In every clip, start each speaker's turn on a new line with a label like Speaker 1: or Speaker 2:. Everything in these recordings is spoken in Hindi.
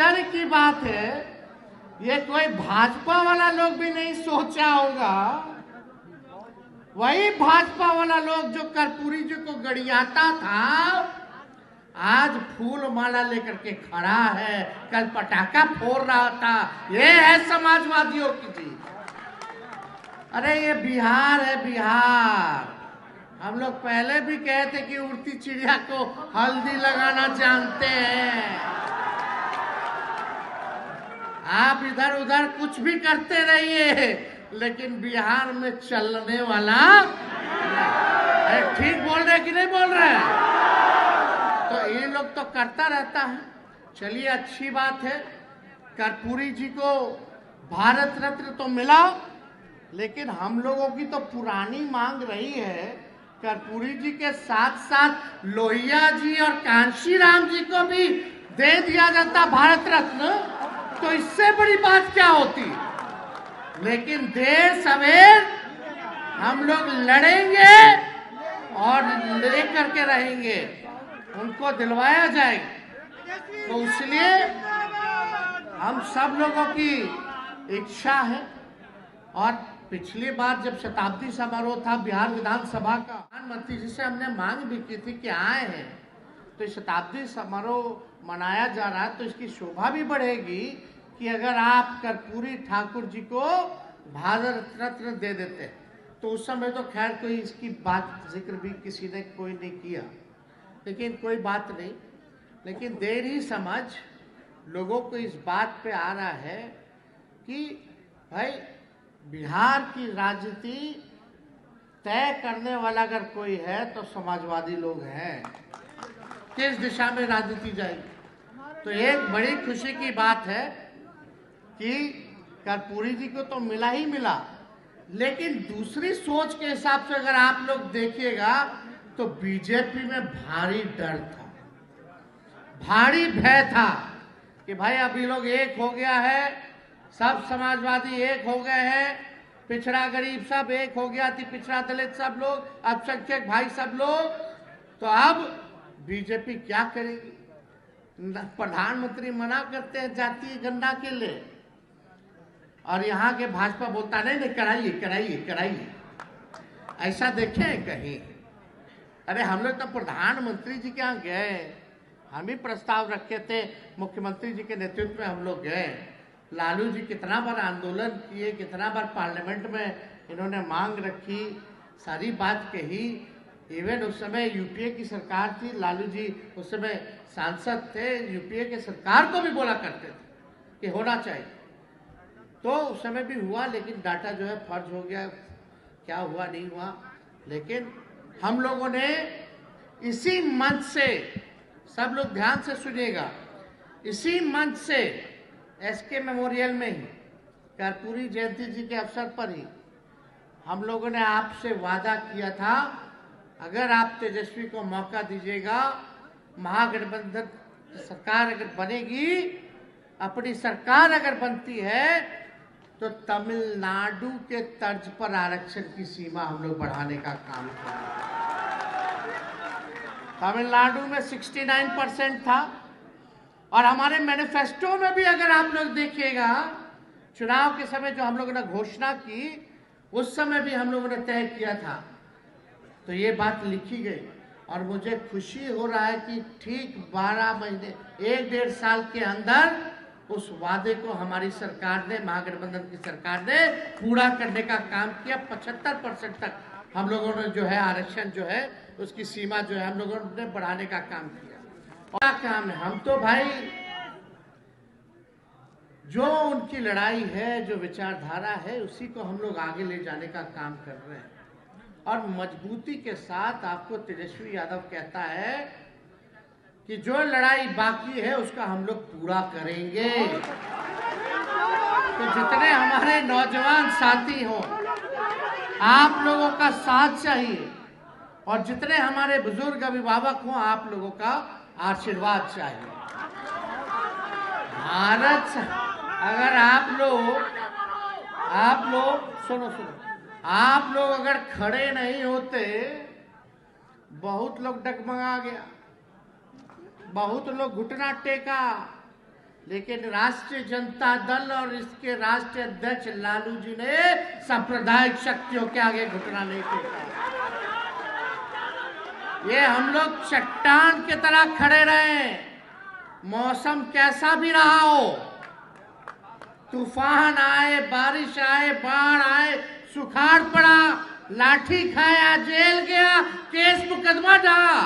Speaker 1: आश्चर्य की बात है, ये कोई भाजपा वाला लोग भी नहीं सोचा होगा। वही भाजपा वाला लोग जो कर्पूरी जी को गड़ियाता था, आज फूल माला लेकर के खड़ा है, कल पटाखा फोड़ रहा था। ये है समाजवादियों की जीत। अरे ये बिहार है, बिहार। हम लोग पहले भी कहे थे कि उड़ती चिड़िया को हल्दी लगाना जानते हैं। आप इधर उधर कुछ भी करते रहिए, लेकिन बिहार में चलने वाला ठीक बोल रहे कि नहीं बोल रहे? तो ये लोग तो करता रहता है। चलिए, अच्छी बात है, कर्पूरी जी को भारत रत्न तो मिला, लेकिन हम लोगों की तो पुरानी मांग रही है कर्पूरी जी के साथ साथ लोहिया जी और कांशी राम जी को भी दे दिया जाता भारत रत्न, तो इससे बड़ी बात क्या होती। लेकिन देर सवेर हम लोग लड़ेंगे और लेकर के रहेंगे, उनको दिलवाया जाएगा। तो इसलिए हम सब लोगों की इच्छा है। और पिछली बार जब शताब्दी समारोह था बिहार विधानसभा का, प्रधानमंत्री जी से हमने मांग भी की थी कि आए हैं तो शताब्दी समारोह मनाया जा रहा है, तो इसकी शोभा भी बढ़ेगी कि अगर आप कर्पूरी ठाकुर जी को भारत रत्न दे देते। तो उस समय तो खैर कोई इसकी बात जिक्र भी किसी ने कोई नहीं किया, लेकिन कोई बात नहीं। लेकिन देर ही समझ लोगों को इस बात पे आ रहा है कि भाई बिहार की राजनीति तय करने वाला अगर कोई है तो समाजवादी लोग हैं। किस दिशा में राजनीति जाएगी। तो एक बड़ी खुशी की बात है कि कर्पूरी जी को तो मिला ही मिला, लेकिन दूसरी सोच के हिसाब से अगर आप लोग देखिएगा तो बीजेपी में भारी डर था, भारी भय था कि भाई अभी लोग एक हो गया है, सब समाजवादी एक हो गए हैं, पिछड़ा गरीब सब एक हो गया थी, पिछड़ा दलित सब लोग, अल्पसंख्यक भाई सब लोग, तो अब बीजेपी क्या करेगी। प्रधानमंत्री मना करते हैं जातीय गणना के लिए, और यहाँ के भाजपा बोलता नहीं नहीं कराइए कराइए कराइए। ऐसा देखे कहीं? अरे हम लोग तो प्रधानमंत्री जी के यहाँ गए, हम ही प्रस्ताव रखे थे, मुख्यमंत्री जी के नेतृत्व में हम लोग गए। लालू जी कितना बार आंदोलन किए, कितना बार पार्लियामेंट में इन्होंने मांग रखी, सारी बात कही। इवन उस समय यूपीए की सरकार थी, लालू जी उस समय सांसद थे, यूपीए के सरकार को भी बोला करते थे कि होना चाहिए। तो उस समय भी हुआ, लेकिन डाटा जो है फर्ज हो गया, क्या हुआ नहीं हुआ। लेकिन हम लोगों ने इसी मंच से, सब लोग ध्यान से सुनिएगा, इसी मंच से एसके मेमोरियल में ही कर्पूरी जयंती जी के अवसर पर ही हम लोगों ने आपसे वादा किया था, अगर आप तेजस्वी को मौका दीजिएगा, महागठबंधन सरकार अगर बनेगी, अपनी सरकार अगर बनती है, तो तमिलनाडु के तर्ज पर आरक्षण की सीमा हम लोग बढ़ाने का काम करेंगे। तमिलनाडु में 69% था, और हमारे मैनिफेस्टो में भी अगर आप लोग देखिएगा, चुनाव के समय जो हम लोगों ने घोषणा की, उस समय भी हम लोगों ने तय किया था, तो ये बात लिखी गई। और मुझे खुशी हो रहा है कि ठीक 12 महीने, 1-1.5 साल के अंदर उस वादे को हमारी सरकार ने, महागठबंधन की सरकार ने पूरा करने का काम किया। 75% तक हम लोगों ने जो है आरक्षण जो है उसकी सीमा जो है हम लोगों ने बढ़ाने का काम किया। और काम है, हम तो भाई जो उनकी लड़ाई है, जो विचारधारा है, उसी को हम लोग आगे ले जाने का काम कर रहे हैं। और मजबूती के साथ आपको तेजस्वी यादव कहता है कि जो लड़ाई बाकी है उसका हम लोग पूरा करेंगे। तो जितने हमारे नौजवान साथी हों, आप लोगों का साथ चाहिए, और जितने हमारे बुजुर्ग अभिभावक हों, आप लोगों का आशीर्वाद चाहिए। भारत अगर आप लोग सुनो, आप लोग अगर खड़े नहीं होते, बहुत लोग डगमगा गया, बहुत लोग घुटना टेका, लेकिन राष्ट्रीय जनता दल और इसके राष्ट्रीय अध्यक्ष लालू जी ने सांप्रदायिक शक्तियों के आगे घुटना नहीं टेका। ये हम लोग चट्टान की तरह खड़े रहे, मौसम कैसा भी रहा हो, तूफान आए, बारिश आए, बाढ़ आए, सुखाड़ पड़ा, लाठी खाया, जेल गया, केस मुकदमा डाला,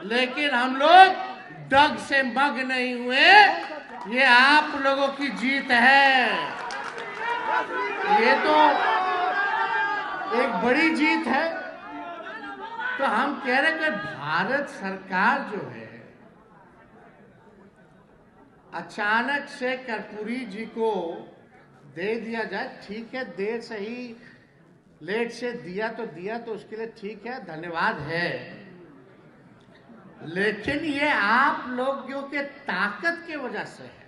Speaker 1: लेकिन हम लोग डग से मग नहीं हुए। ये आप लोगों की जीत है। ये तो एक बड़ी जीत है। तो हम कह रहे कि भारत सरकार जो है, अचानक से कर्पूरी जी को दे दिया जाए, ठीक है, देर सही लेट से दिया तो उसके लिए ठीक है, धन्यवाद है। लेकिन ये आप लोगों के ताकत की वजह से है।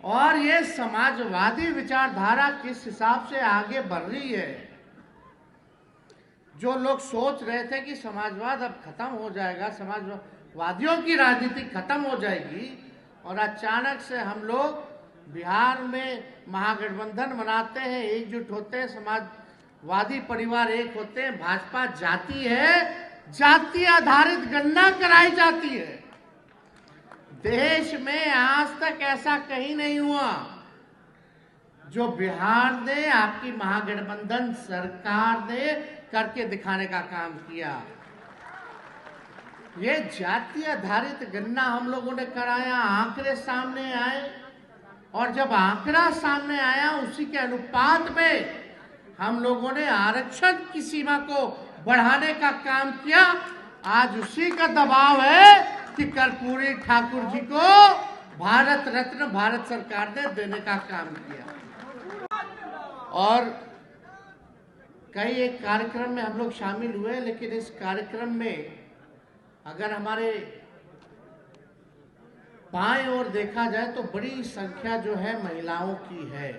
Speaker 1: और ये समाजवादी विचारधारा किस हिसाब से आगे बढ़ रही है। जो लोग सोच रहे थे कि समाजवाद अब खत्म हो जाएगा, समाजवादियों की राजनीति खत्म हो जाएगी, और अचानक से हम लोग बिहार में महागठबंधन बनाते हैं, एकजुट होते हैं, समाजवादी परिवार एक होते हैं, भाजपा जाती है, जाति आधारित गणना कराई जाती है। देश में आज तक ऐसा कहीं नहीं हुआ जो बिहार ने, आपकी महागठबंधन सरकार ने करके दिखाने का काम किया। ये जाति आधारित गणना हम लोगों ने कराया, आंकड़े सामने आए, और जब आंकड़ा सामने आया उसी के अनुपात में हम लोगों ने आरक्षण की सीमा को बढ़ाने का काम किया। आज उसी का दबाव है कि कर्पूरी ठाकुर जी को भारत रत्न भारत सरकार ने देने का काम किया। और कई एक कार्यक्रम में हम लोग शामिल हुए, लेकिन इस कार्यक्रम में अगर हमारे बाएं ओर देखा जाए तो बड़ी संख्या जो है महिलाओं की है।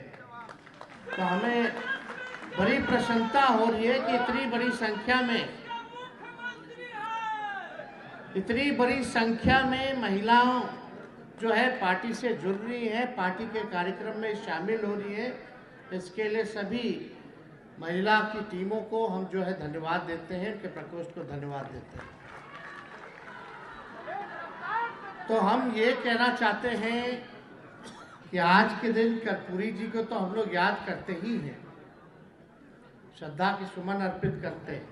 Speaker 1: तो हमें बड़ी प्रसन्नता हो रही है कि इतनी बड़ी संख्या में महिलाओं जो है पार्टी से जुड़ रही है, पार्टी के कार्यक्रम में शामिल हो रही है। इसके लिए सभी महिला की टीमों को हम जो है धन्यवाद देते हैं, उनके प्रकोष्ठ को धन्यवाद देते हैं। तो हम ये कहना चाहते हैं कि आज के दिन कर्पूरी जी को तो हम लोग याद करते ही हैं, श्रद्धा की सुमन अर्पित करते हैं,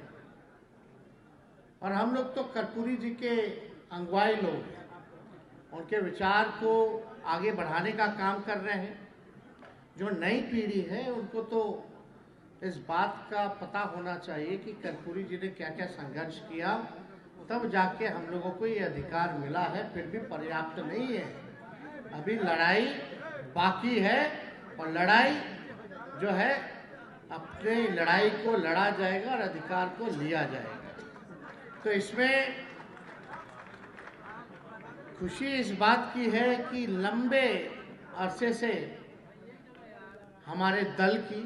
Speaker 1: और हम लोग तो कर्पूरी जी के अंगुवाई लोग हैं, उनके विचार को आगे बढ़ाने का काम कर रहे हैं। जो नई पीढ़ी है उनको तो इस बात का पता होना चाहिए कि कर्पूरी जी ने क्या क्या संघर्ष किया, तब जाके हम लोगों को ये अधिकार मिला है। फिर भी पर्याप्त नहीं है, अभी लड़ाई बाकी है, और लड़ाई जो है अपने लड़ाई को लड़ा जाएगा और अधिकार को लिया जाएगा। तो इसमें खुशी इस बात की है कि लंबे अरसे से हमारे दल की,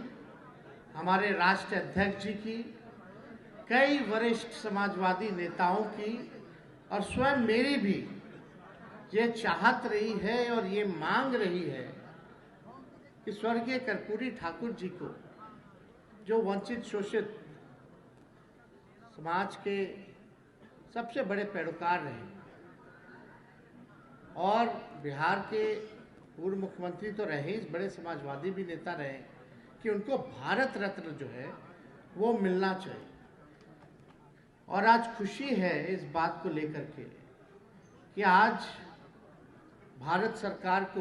Speaker 1: हमारे राष्ट्रीय अध्यक्ष जी की, कई वरिष्ठ समाजवादी नेताओं की और स्वयं मेरी भी ये चाहत रही है और ये मांग रही है कि स्वर्गीय कर्पूरी ठाकुर जी को, जो वंचित शोषित समाज के सबसे बड़े पैरोकार रहे और बिहार के पूर्व मुख्यमंत्री तो रहे, इस बड़े समाजवादी भी नेता रहे, कि उनको भारत रत्न जो है वो मिलना चाहिए। और आज खुशी है इस बात को लेकर के कि आज भारत सरकार को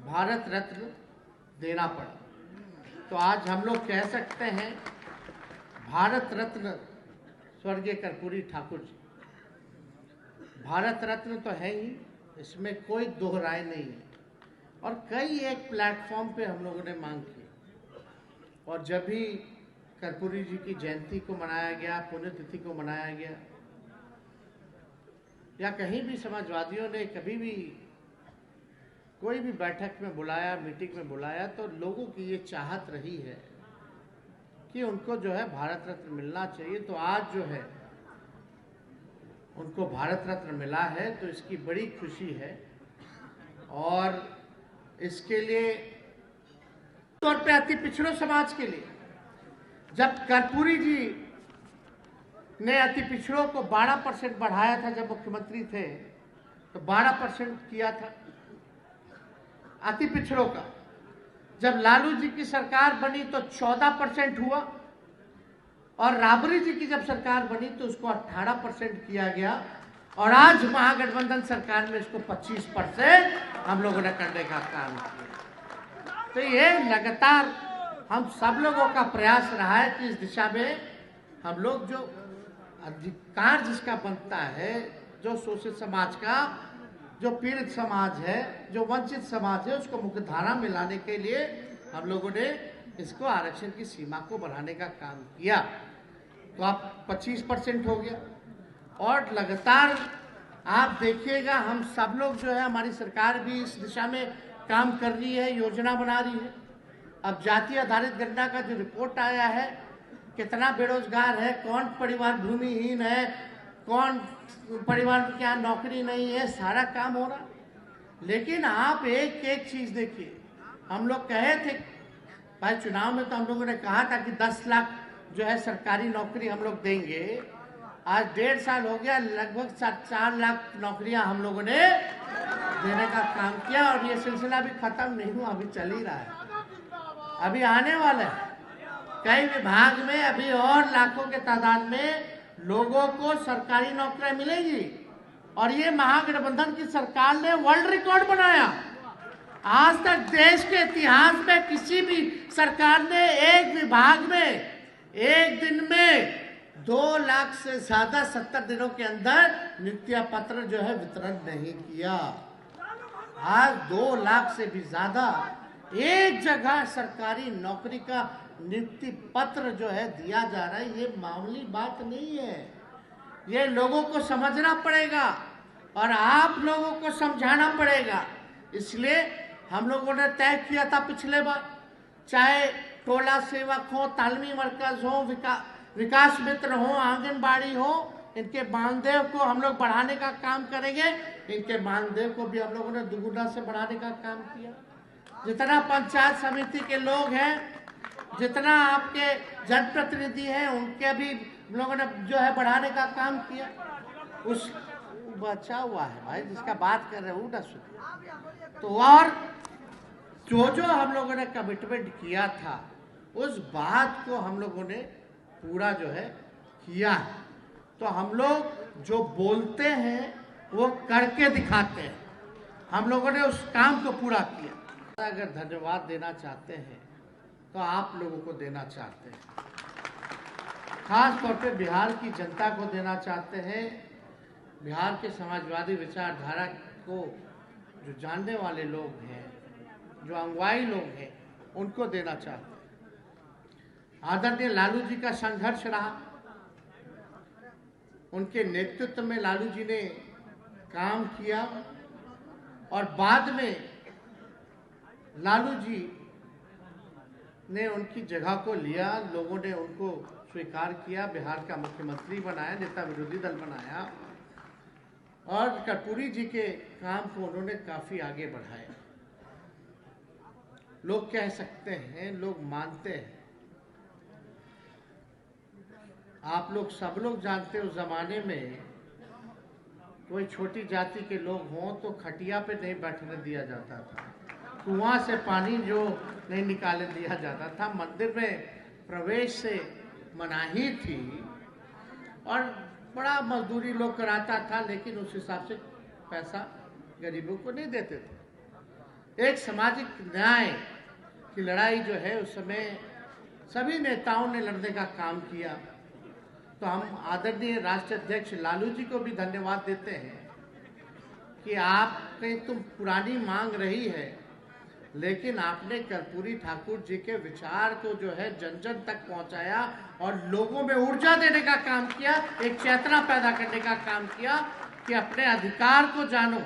Speaker 1: भारत रत्न देना पड़ा। तो आज हम लोग कह सकते हैं भारत रत्न स्वर्गीय कर्पूरी ठाकुर जी। भारत रत्न तो है ही, इसमें कोई दो राय नहीं है। और कई एक प्लेटफॉर्म पे हम लोगों ने मांग की, और जब भी कर्पूरी जी की जयंती को मनाया गया, पुण्यतिथि को मनाया गया, या कहीं भी समाजवादियों ने कभी भी कोई भी बैठक में बुलाया, मीटिंग में बुलाया, तो लोगों की ये चाहत रही है कि उनको जो है भारत रत्न मिलना चाहिए। तो आज जो है उनको भारत रत्न मिला है, तो इसकी बड़ी खुशी है। और इसके लिए तौर पे अति पिछड़ों समाज के लिए जब कर्पूरी जी ने अति पिछड़ों को 12% बढ़ाया था, जब मुख्यमंत्री थे तो 12% किया था अति पिछड़ों का। जब लालू जी की सरकार बनी तो 14% हुआ और राबड़ी जी की जब सरकार बनी तो उसको 18% किया गया और आज महागठबंधन सरकार में इसको 25% हम लोगों ने करने का काम किया। तो ये लगातार हम सब लोगों का प्रयास रहा है कि इस दिशा में हम लोग जो अधिकार जिसका बनता है, जो शोषित समाज का, जो पीड़ित समाज है, जो वंचित समाज है, उसको मुख्य धारा में लाने के लिए हम लोगों ने इसको आरक्षण की सीमा को बढ़ाने का काम किया। तो अब 25% हो गया और लगातार आप देखिएगा हम सब लोग जो है, हमारी सरकार भी इस दिशा में काम कर रही है, योजना बना रही है। अब जाति आधारित गणना का जो रिपोर्ट आया है, कितना बेरोजगार है, कौन परिवार भूमिहीन है, कौन परिवार के यहाँ नौकरी नहीं है, सारा काम हो रहा। लेकिन आप एक एक चीज देखिए, हम लोग कहे थे भाई चुनाव में, तो हम लोगों ने कहा था कि 10 लाख जो है सरकारी नौकरी हम लोग देंगे। आज 1.5 साल हो गया, लगभग 4 लाख नौकरियां हम लोगों ने देने का काम किया और ये सिलसिला भी खत्म नहीं हुआ, अभी चल ही रहा है, अभी आने वाला है। कई विभाग में अभी और लाखों के तादाद में लोगों को सरकारी नौकरियां मिलेगी और ये महागठबंधन की सरकार ने वर्ल्ड रिकॉर्ड बनाया। आज तक देश के इतिहास में किसी भी सरकार ने एक विभाग में एक दिन में 2 लाख से ज्यादा 70 दिनों के अंदर नियुक्ति पत्र जो है वितरण नहीं किया। आज 2 लाख से भी ज्यादा एक जगह सरकारी नौकरी का नियुक्ति पत्र जो है दिया जा रहा है। ये मामूली बात नहीं है, ये लोगों को समझना पड़ेगा और आप लोगों को समझाना पड़ेगा। इसलिए हम लोगों ने तय किया था पिछले बार, चाहे टोला सेवक हो, तालमी मरकज हो, विकास मित्र हो, आंगनबाड़ी हो, इनके मानदेय को हम लोग बढ़ाने का काम करेंगे। इनके मानदेय को भी हम लोगों ने दुगुना से बढ़ाने का काम किया। जितना पंचायत समिति के लोग हैं, जितना आपके जनप्रतिनिधि हैं, उनके भी लोगों ने जो है बढ़ाने का काम किया। उस बचा हुआ है भाई जिसका बात कर रहे हो ना सुनिए। तो और जो हम लोगों ने कमिटमेंट किया था उस बात को हम लोगों ने पूरा जो है किया है। तो हम लोग जो बोलते हैं वो करके दिखाते हैं। हम लोगों ने उस काम को पूरा किया। अगर धन्यवाद देना चाहते हैं तो आप लोगों को देना चाहते हैं, खास तौर पे बिहार की जनता को देना चाहते हैं। बिहार के समाजवादी विचारधारा को जो जानने वाले लोग हैं, जो अगुवाई लोग हैं, उनको देना चाहते हैं। आदरणीय लालू जी का संघर्ष रहा, उनके नेतृत्व में लालू जी ने काम किया और बाद में लालू जी ने उनकी जगह को लिया, लोगों ने उनको स्वीकार किया, बिहार का मुख्यमंत्री बनाया, नेता विरोधी दल बनाया और कर्पूरी जी के काम को उन्होंने काफी आगे बढ़ाया। लोग कह सकते हैं, लोग मानते हैं, आप लोग सब लोग जानते हो, उस जमाने में कोई छोटी जाति के लोग हों तो खटिया पे नहीं बैठने दिया जाता था, कुआं से पानी जो नहीं निकाले दिया जाता था, मंदिर में प्रवेश से मनाही थी और बड़ा मजदूरी लोग कराता था, लेकिन उस हिसाब से पैसा गरीबों को नहीं देते थे। एक सामाजिक न्याय की लड़ाई जो है उस समय सभी नेताओं ने लड़ने का काम किया। तो हम आदरणीय राष्ट्रीय अध्यक्ष लालू जी को भी धन्यवाद देते हैं कि आपने तुम पुरानी मांग रही है, लेकिन आपने कर्पूरी ठाकुर जी के विचार को जो है जन जन तक पहुंचाया और लोगों में ऊर्जा देने का काम किया, एक चेतना पैदा करने का काम किया कि अपने अधिकार को जानो।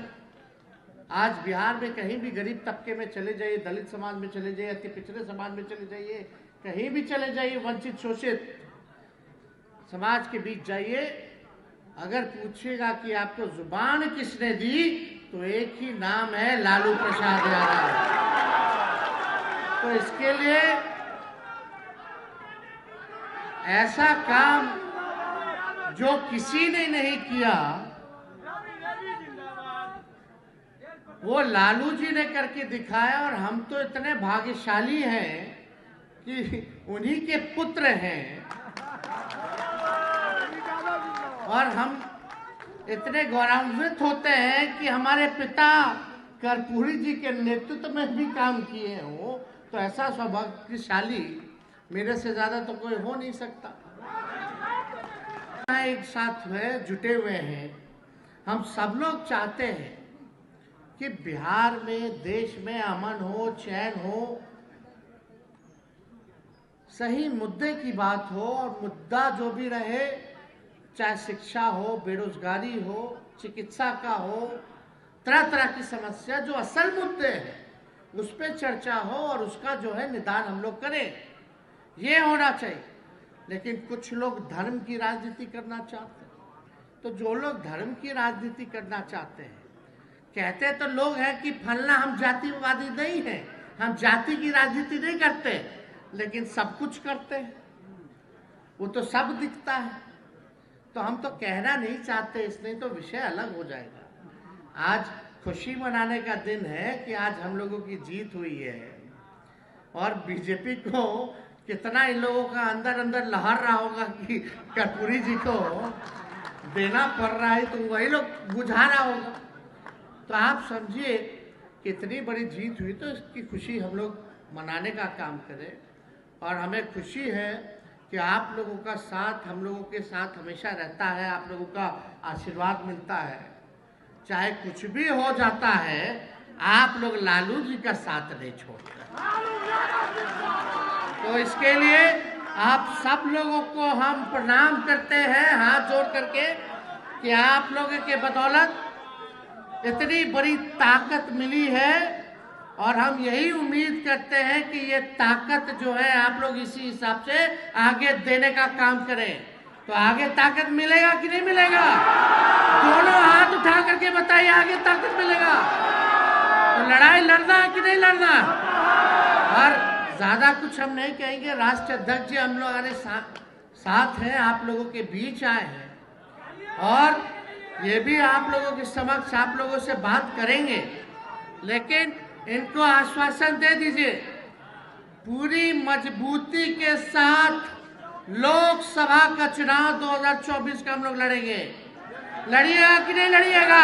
Speaker 1: आज बिहार में कहीं भी गरीब तबके में चले जाइए, दलित समाज में चले जाइए, अति पिछड़े समाज में चले जाइए, कहीं भी चले जाइए, वंचित शोषित समाज के बीच जाइए, अगर पूछेगा कि आपको जुबान किसने दी तो एक ही नाम है लालू प्रसाद यादव। तो इसके लिए ऐसा काम जो किसी ने नहीं किया वो लालू जी ने करके दिखाया, और हम तो इतने भाग्यशाली हैं कि उन्हीं के पुत्र हैं, और हम इतने गौरवान्वित होते हैं कि हमारे पिता कर्पूरी जी के नेतृत्व में भी काम किए हो। तो ऐसा सौभाग्यशाली मेरे से ज्यादा तो कोई हो नहीं सकता। एक साथ में जुटे हुए हैं, हम सब लोग चाहते हैं कि बिहार में, देश में अमन हो, चैन हो, सही मुद्दे की बात हो, और मुद्दा जो भी रहे, चाहे शिक्षा हो, बेरोजगारी हो, चिकित्सा का हो, तरह तरह की समस्या जो असल मुद्दे हैं उस पर चर्चा हो और उसका जो है निदान हम लोग करें, ये होना चाहिए। लेकिन कुछ लोग धर्म की राजनीति करना चाहते हैं। तो जो लोग धर्म की राजनीति करना चाहते हैं, कहते तो लोग हैं कि फलना हम जातिवादी नहीं हैं, हम जाति की राजनीति नहीं करते, लेकिन सब कुछ करते हैं, वो तो सब दिखता है। तो हम तो कहना नहीं चाहते, इसलिए तो विषय अलग हो जाएगा। आज खुशी मनाने का दिन है कि आज हम लोगों की जीत हुई है, और बीजेपी को कितना इन लोगों का अंदर अंदर लहर रहा होगा कि कर्पूरी जी को देना पड़ रहा है, तो वही लोग बुझा रहा होगा। तो आप समझिए कितनी बड़ी जीत हुई, तो इसकी खुशी हम लोग मनाने का काम करें। और हमें खुशी है कि आप लोगों का साथ हम लोगों के साथ हमेशा रहता है, आप लोगों का आशीर्वाद मिलता है। चाहे कुछ भी हो जाता है, आप लोग लालू जी का साथ नहीं छोड़ते। तो इसके लिए आप सब लोगों को हम प्रणाम करते हैं हाथ जोड़ करके कि आप लोगों के बदौलत इतनी बड़ी ताकत मिली है, और हम यही उम्मीद करते हैं कि ये ताकत जो है आप लोग इसी हिसाब से आगे देने का काम करें। तो आगे ताकत मिलेगा कि नहीं मिलेगा? दोनों हाथ उठा करके बताइए, आगे ताकत मिलेगा? तो लड़ाई लड़ना है कि नहीं लड़ना? और ज्यादा कुछ हम नहीं कहेंगे। राष्ट्रीय अध्यक्ष जी हम लोग हमारे साथ हैं, आप लोगों के बीच आए हैं, और ये भी आप लोगों के समक्ष आप लोगों से बात करेंगे। लेकिन इनको आश्वासन दे दीजिए, पूरी मजबूती के साथ लोकसभा का चुनाव 2024 का हम लोग लड़ेंगे। लड़िएगा कि नहीं लड़िएगा?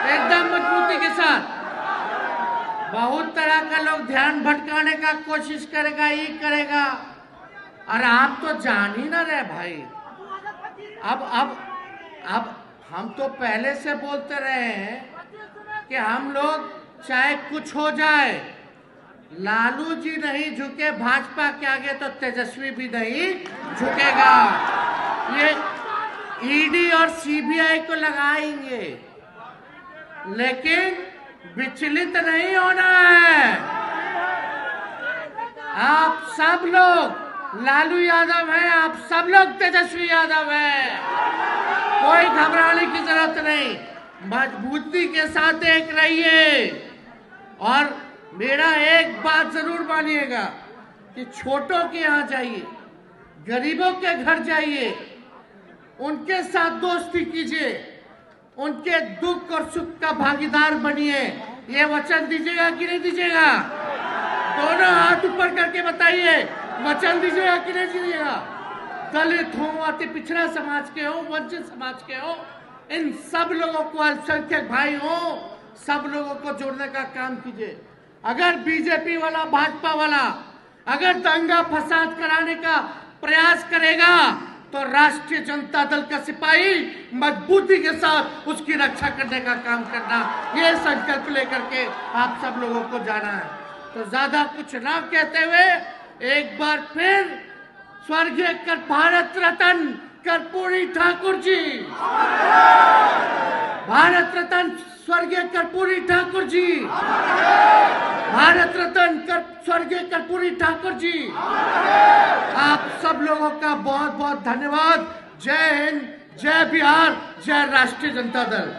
Speaker 1: एकदम मजबूती के साथ। बहुत तरह का लोग ध्यान भटकाने का कोशिश करेगा, ये करेगा, और आप तो जान ही ना रहे भाई। अब हम तो पहले से बोलते रहे हैं कि हम लोग चाहे कुछ हो जाए, लालू जी नहीं झुके भाजपा के आगे तो तेजस्वी भी नहीं झुकेगा। ये ईडी और सीबीआई को लगाएंगे, लेकिन विचलित नहीं होना है। आप सब लोग लालू यादव हैं, आप सब लोग तेजस्वी यादव हैं, कोई घबराने की जरूरत नहीं। मजबूती के साथ एक रहिए, और मेरा एक बात जरूर मानिएगा कि छोटों के यहाँ जाइए, गरीबों के घर जाइए, उनके साथ दोस्ती कीजिए, उनके दुख और सुख का भागीदार बनिए। ये वचन दीजिएगा कि नहीं दीजिएगा? दोनों हाथ ऊपर करके बताइए, वचन दीजिएगा कि नहीं दीजिएगा? दलित हो, अति पिछड़ा समाज के हो, वंचित समाज के हो, इन सब लोगों को, अल्पसंख्यक भाई हो, सब लोगों को जोड़ने का काम कीजिए। अगर बीजेपी वाला, भाजपा वाला अगर दंगा फसाद कराने का प्रयास करेगा, तो राष्ट्रीय जनता दल का सिपाही मजबूती के साथ उसकी रक्षा करने का काम करना, ये संकल्प लेकर के आप सब लोगों को जाना है। तो ज्यादा कुछ ना कहते हुए एक बार फिर स्वर्गीय भारत रत्न कर्पूरी ठाकुर जी, भारत रत्न स्वर्गीय कर्पूरी ठाकुर जी, भारत रत्न स्वर्गीय कर्पूरी ठाकुर जी, आप सब लोगों का बहुत बहुत धन्यवाद। जय हिंद, जय बिहार, जय राष्ट्रीय जनता दल।